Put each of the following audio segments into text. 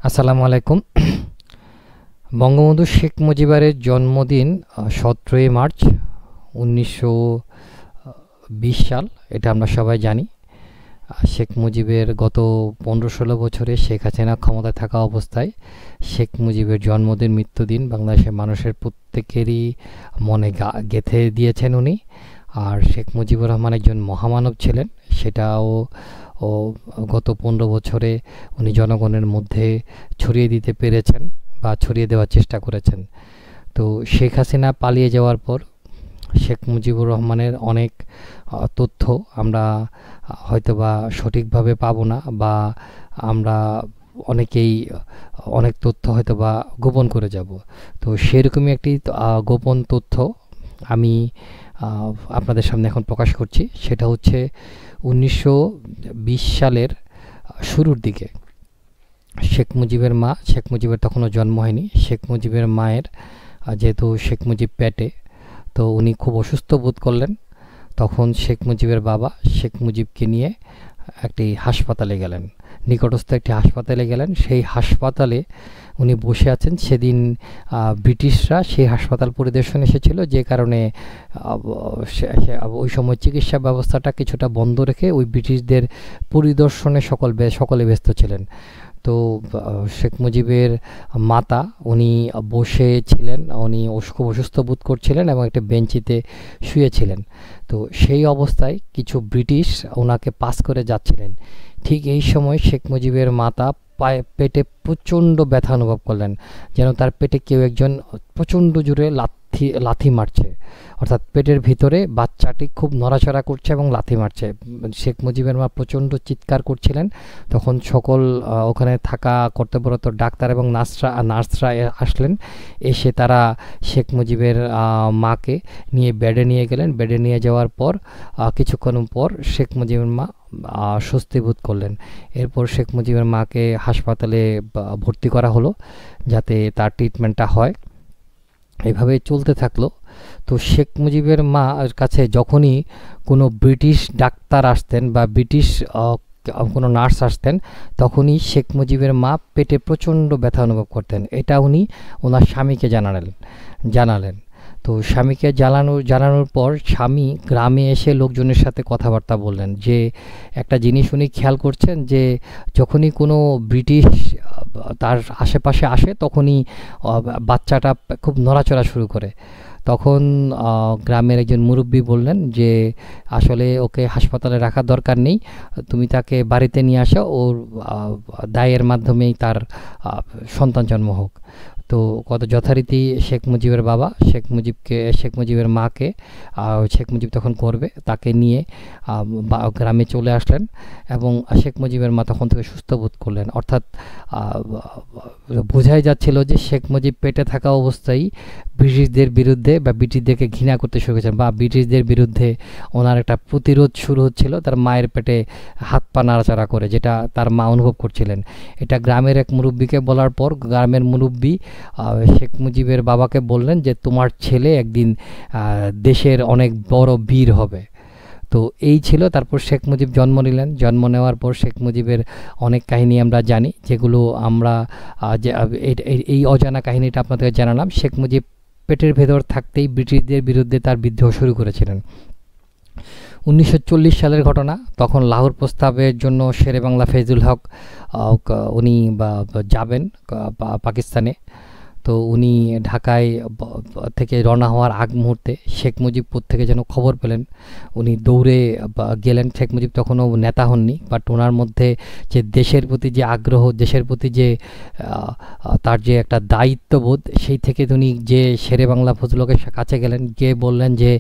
আসসালামু আলাইকুম। বঙ্গবন্ধু শেখ মুজিবের জন্মদিন 17ই মার্চ 1920 সাল। এটা আমরা সবাই জানি। শেখ মুজিবের গত 15-16 বছরে শেখ হাসিনা ক্ষমতায় থাকা অবস্থায় শেখ মুজিবের জন্মদিন মৃত্যুদিন বাংলাদেশের মানুষের প্রত্যেকেরই মনে গেঁথে দিয়েছেন উনি। আর শেখ মুজিবুর রহমান একজন মহামানব ছিলেন, সেটাও ও গত 15 বছরে উনি জনগণের মধ্যে ছড়িয়ে দিতে পেরেছেন বা ছড়িয়ে দেওয়ার চেষ্টা করেছেন। তো শেখ হাসিনা পালিয়ে যাওয়ার পর শেখ মুজিবুর রহমানের অনেক তথ্য আমরা হয়তোবা সঠিকভাবে পাবো না, বা আমরা অনেকেই অনেক তথ্য হয়তোবা গোপন করে যাব। তো সেরকমই একটি গোপন তথ্য আমি আপনাদের সামনে এখন প্রকাশ করছি। সেটা হচ্ছে 1920 সালের শুরুর দিকে শেখ মুজিবের মা, শেখ মুজিবের তখনও জন্ম হয়নি, শেখ মুজিবের মায়ের যেহেতু শেখ মুজিব পেটে, তো উনি খুব অসুস্থ বোধ করলেন। তখন শেখ মুজিবের বাবা শেখ মুজিবকে নিয়ে একটি হাসপাতালে গেলেন, নিকটস্থ একটি হাসপাতালে গেলেন। সেই হাসপাতালে উনি বসে আছেন। সেদিন ব্রিটিশরা সেই হাসপাতাল পরিদর্শন এসেছিল, যে কারণে ওই সময় চিকিৎসা ব্যবস্থাটা কিছুটা বন্ধ রেখে ওই ব্রিটিশদের পরিদর্শনে সকলে ব্যস্ত ছিলেন। তো শেখ মুজিবের মাতা উনি বসে ছিলেন, উনি খুব অসুস্থ বোধ করছিলেন এবং একটা বেঞ্চিতে শুয়েছিলেন। তো সেই অবস্থায় কিছু ব্রিটিশ ওনাকে পাস করে যাচ্ছিলেন। ঠিক এই সময় শেখ মুজিবের মাতা পেটে প্রচণ্ড ব্যথা অনুভব করলেন, যেন তার পেটে কেউ একজন প্রচণ্ড জোরে লাথি মারছে, অর্থাৎ পেটের ভিতরে বাচ্চাটি খুব নড়াচড়া করছে এবং লাথি মারছে। শেখ মুজিবের মা প্রচণ্ড চিৎকার করছিলেন। তখন সকল ওখানে থাকা কর্তব্যরত ডাক্তার এবং নার্সরা আসলেন। এসে তারা শেখ মুজিবের মাকে নিয়ে বেডে নিয়ে গেলেন। বেডে নিয়ে যাওয়ার পর কিছুক্ষণ পর শেখ মুজিবের মা স্বস্তি বোধ করলেন। এরপর শেখ মুজিবের মাকে হাসপাতালে ভর্তি করা হলো যাতে তার ট্রিটমেন্টটা হয়। এইভাবে চলতে থাকলো। তো শেখ মুজিবের মার কাছে যখনই কোনো ব্রিটিশ ডাক্তার আসতেন বা ব্রিটিশ কোনো নার্স আসতেন, তখনই শেখ মুজিবের মা পেটে প্রচণ্ড ব্যথা অনুভব করতেন। এটা উনি ওনার স্বামীকে জানালেন। তো স্বামীকে জানানোর পর স্বামী গ্রামে এসে লোকজনের সাথে কথাবার্তা বললেন যে একটা জিনিস উনি খেয়াল করছেন যে যখনই কোনো ব্রিটিশ তার আশেপাশে আসে তখনই বাচ্চাটা খুব নড়াচড়া শুরু করে। তখন গ্রামের একজন মুরব্বি বললেন যে আসলে ওকে হাসপাতালে রাখার দরকার নেই, তুমি তাকে বাড়িতে নিয়ে আসো, ওর দায়ের মাধ্যমেই তার সন্তান জন্ম হোক। তো যথারীতি শেখ মুজিবের বাবা শেখ মুজিবের মাকে শেখ মুজিব তখন করবে তাকে নিয়ে গ্রামে চলে আসলেন এবং শেখ মুজিবের মা তখন থেকে সুস্থ বোধ করলেন। অর্থাৎ বোঝাই যাচ্ছিল যে শেখ মুজিব পেটে থাকা অবস্থায় ব্রিটিশদের বিরুদ্ধে বা ব্রিটিশদেরকে ঘৃণা করতে শুরু করেছেন, বা ব্রিটিশদের বিরুদ্ধে ওনার একটা প্রতিরোধ শুরু হচ্ছিল তার মায়ের পেটে হাত পা নাড়াচাড়া করে, যেটা তার মা অনুভব করছিলেন। এটা গ্রামের এক মুরব্বিকে বলার পর গ্রামের মুরব্বি শেখ মুজিবের বাবাকে বললেন যে তোমার ছেলে একদিন দেশের অনেক বড় বীর হবে। তো এই ছিল। তারপর শেখ মুজিব জন্ম নিলেন। জন্ম নেওয়ার পর শেখ মুজিবের অনেক কাহিনী আমরা জানি, যেগুলো আমরা এই অজানা কাহিনীটা আপনাদের জানালাম। শেখ মুজিব পেটের ভেতর থাকতেই ব্রিটিশদের বিরুদ্ধে তার বিদ্রোহ শুরু করেছিলেন। 1940 সালের ঘটনা। তখন লাহোর প্রস্তাবের জন্য শেরে বাংলা ফেজুল হক উনি যাবেন পাকিস্তানে। তো উনি ঢাকায় থেকে রওনা হওয়ার আগ মুহূর্তে শেখ মুজিব থেকে যেন খবর পেলেন, উনি দৌড়ে গেলেন। শেখ মুজিব তখনও নেতা হননি, বাট ওনার মধ্যে যে দেশের প্রতি যে আগ্রহ, দেশের প্রতি যে তার যে একটা দায়িত্ববোধ, সেই থেকে উনি যে শেরে বাংলা ফজলকের কাছে গেলেন, গিয়ে বললেন যে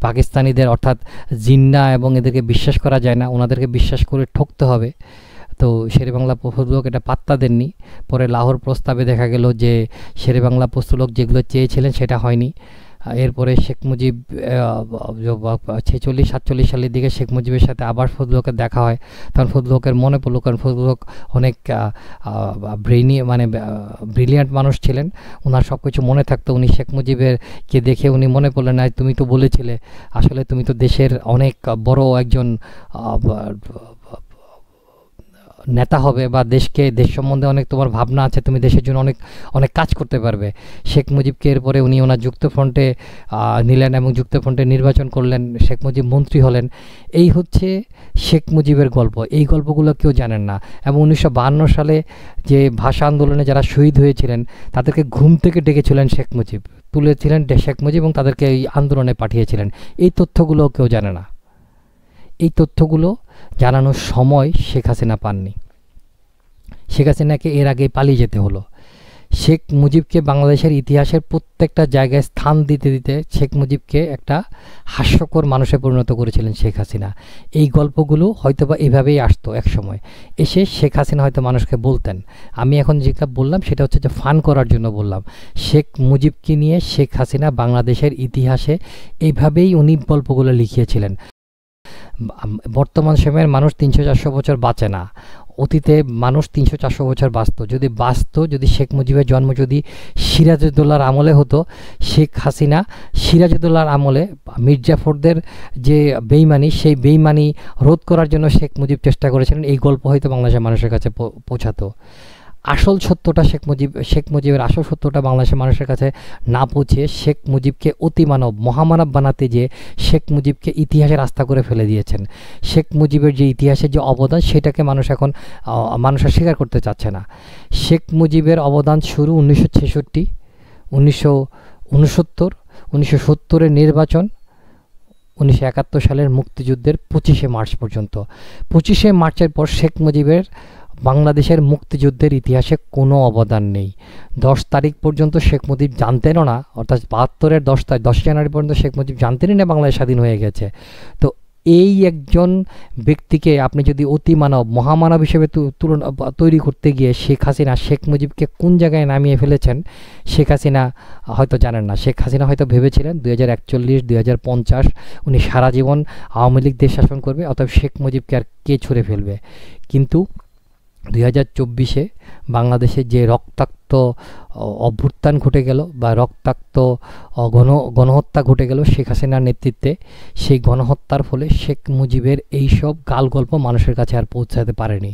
পাকিস্তানিদের অর্থাৎ জিন্না এবং এদেরকে বিশ্বাস করা যায় না, ওনাদেরকে বিশ্বাস করে ঠকতে হবে। তো শেরে বাংলা ফজলক এটা পাত্তা দেননি। পরে লাহোর প্রস্তাবে দেখা গেল যে শেরে বাংলা ফজলক যেগুলো চেয়েছিলেন সেটা হয়নি। এরপরে শেখ মুজিব 46-47 সালের দিকে শেখ মুজিবের সাথে আবার ফজলকের দেখা হয়। তখন ফজলকের মনে পড়লো, কারণ ফজলক অনেক ব্রিলিয়ান্ট মানুষ ছিলেন, ওনার সব কিছু মনে থাকতো। উনি শেখ মুজিবেরকে দেখে উনি মনে পড়লেন, তুমি তো বলেছিলে, আসলে তুমি তো দেশের অনেক বড় একজন নেতা হবে বা দেশ সম্বন্ধে অনেক তোমার ভাবনা আছে, তুমি দেশের জন্য অনেক অনেক কাজ করতে পারবে। শেখ মুজিবকে এরপরে উনি ওনার যুক্তফ্রন্টে নিলেন এবং যুক্তফ্রন্টে নির্বাচন করলেন, শেখ মুজিব মন্ত্রী হলেন। এই হচ্ছে শেখ মুজিবের গল্প। এই গল্পগুলো কেউ জানেন না। এবং 1952 সালে যে ভাষা আন্দোলনে যারা শহীদ হয়েছিলেন তাদেরকে ঘুম থেকে ডেকেছিলেন শেখ মুজিব, তুলেছিলেন শেখ মুজিব এবং তাদেরকে এই আন্দোলনে পাঠিয়েছিলেন। এই তথ্যগুলো কেউ জানে না। এই তথ্যগুলো জানানোর সময় শেখ হাসিনা পাননি। শেখ হাসিনাকে এর আগে পালিয়ে যেতে হলো। শেখ মুজিবকে বাংলাদেশের ইতিহাসের প্রত্যেকটা জায়গায় স্থান দিতে দিতে শেখ মুজিবকে একটা হাস্যকর মানুষে পরিণত করেছিলেন শেখ হাসিনা। এই গল্পগুলো হয়তোবা এভাবেই আসতো এক সময়, এসে শেখ হাসিনা হয়তো মানুষকে বলতেন। আমি এখন যেটা বললাম সেটা হচ্ছে যে ফান করার জন্য বললাম। শেখ মুজিবকে নিয়ে শেখ হাসিনা বাংলাদেশের ইতিহাসে এইভাবেই উনি গল্পগুলো লিখিয়েছিলেন। বর্তমান সময়ের মানুষ 300-400 বছর বাঁচে না। অতীতে মানুষ 300-400 বছর যদি শেখ মুজিবের জন্ম যদি সিরাজউদ্দৌলার আমলে হতো, শেখ হাসিনা সিরাজউদ্দৌলার আমলে মির্জাফরদের যে বেইমানি, সেই বেইমানি রোধ করার জন্য শেখ মুজিব চেষ্টা করেছিলেন। এই গল্প হয়তো বাংলাদেশের মানুষের কাছে পৌঁছাতো। আসল সত্যটা শেখ মুজিবের আসল সত্যটা বাংলাদেশের মানুষের কাছে না পৌঁছে শেখ মুজিবকে অতিমানব মহামানব বানাতে যে শেখ মুজিবকে ইতিহাসের রাস্তা করে ফেলে দিয়েছেন। শেখ মুজিবের যে ইতিহাসের যে অবদান সেটাকে মানুষ এখন স্বীকার করতে চাচ্ছে না। শেখ মুজিবের অবদান শুরু 1966, 1969, 1970-এর নির্বাচন, 1971 সালের মুক্তিযুদ্ধের 25শে মার্চ পর্যন্ত। 25শে মার্চের পর শেখ মুজিবের বাংলাদেশের মুক্তিযুদ্ধের ইতিহাসে কোনো অবদান নেই। 10 তারিখ পর্যন্ত শেখ মুজিব জানতেনও না, অর্থাৎ 72-এর 10 জানুয়ারি পর্যন্ত শেখ মুজিব জানতেনই না বাংলাদেশ স্বাধীন হয়ে গেছে। তো এই একজন ব্যক্তিকে আপনি যদি অতিমানব মহামানব হিসেবে তৈরি করতে গিয়ে শেখ হাসিনা শেখ মুজিবকে কোন জায়গায় নামিয়ে ফেলেছেন শেখ হাসিনা হয়তো জানেন না। শেখ হাসিনা হয়তো ভেবেছিলেন 2041, 2050 উনি সারা জীবন আওয়ামী লীগ দেশ শাসন করবে, অতএব শেখ মুজিবকে আর কে ছুঁড়ে ফেলবে। কিন্তু 2024-এ বাংলাদেশে যে রক্তাক্ত অভ্যুত্থান ঘটে গেল বা রক্তাক্ত গণহত্যা ঘটে গেল শেখ হাসিনার নেতৃত্বে, সেই গণহত্যার ফলে শেখ মুজিবের এইসব গালগল্প মানুষের কাছে আর পৌঁছাতে পারেনি।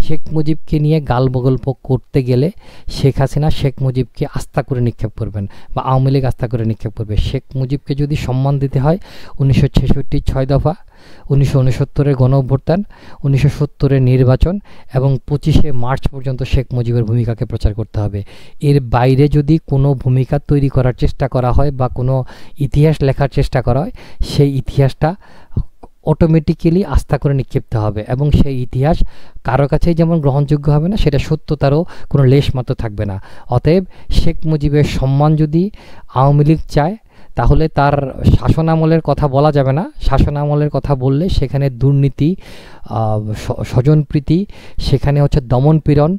শেখ মুজিবকে নিয়ে গালগল্প করতে গেলে শেখ হাসিনা শেখ মুজিবকে আস্থা করে নিক্ষেপ করবেন বা আওয়ামী লীগ আস্থা করে নিক্ষেপ করবে। শেখ মুজিবকে যদি সম্মান দিতে হয় 1966 6 দফা, 1969-এর গণ অভ্যুত্থান, 1970-এর নির্বাচন এবং 25শে মার্চ পর্যন্ত শেখ মুজিবের ভূমিকাকে প্রচার করতে হবে। এর বাইরে যদি কোনো ভূমিকা তৈরি করার চেষ্টা করা হয় বা কোনো ইতিহাস লেখার চেষ্টা করা হয়, সেই ইতিহাসটা অটোমেটিক্যালি আস্থা করে নিক্ষিপ্ত হবে এবং সেই ইতিহাস কারো কাছেই যেমন গ্রহণযোগ্য হবে না, সেটা সত্যতারও কোনো লেশ মাত্র থাকবে না। অতএব ষেখ মুজিবের সম্মান যদি আওয়ামী লীগ চায় তাহলে তার শাসনামলের কথা বলা যাবে না। শাসনামলের কথা বললে সেখানে দুর্নীতি, স্বজনপ্রীতি, সেখানে হচ্ছে দমনপীড়ন,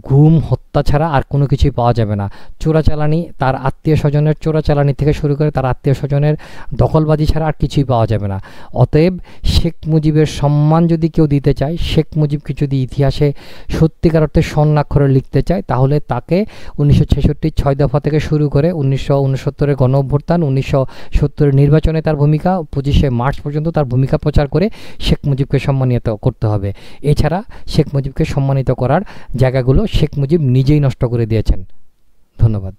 গুম, হত্যা ছাড়া আর কোনো কিছুই পাওয়া যাবে না। চোরাচালানি, তার আত্মীয় স্বজনের চোরাচালানি থেকে শুরু করে তার আত্মীয় স্বজনের দখলবাজি ছাড়া আর কিছুই পাওয়া যাবে না। অতএব শেখ মুজিবের সম্মান যদি কেউ দিতে চায়, শেখ মুজিবকে যদি ইতিহাসে সত্যিকার অর্থে স্বর্ণাক্ষরে লিখতে চায়, তাহলে তাকে 1966 6 দফা থেকে শুরু করে 1969-এর গণ অভ্যুত্থান, 1970-এর নির্বাচনে তার ভূমিকা, 25শে মার্চ পর্যন্ত তার ভূমিকা প্রচার করে শেখ মুজিবকে সম্মানিত করতে হবে। এছাড়া শেখ মুজিবকে সম্মানিত করার জায়গাগুলো শেখ মুজিব নিজেই নষ্ট করে দিয়েছেন। ধন্যবাদ।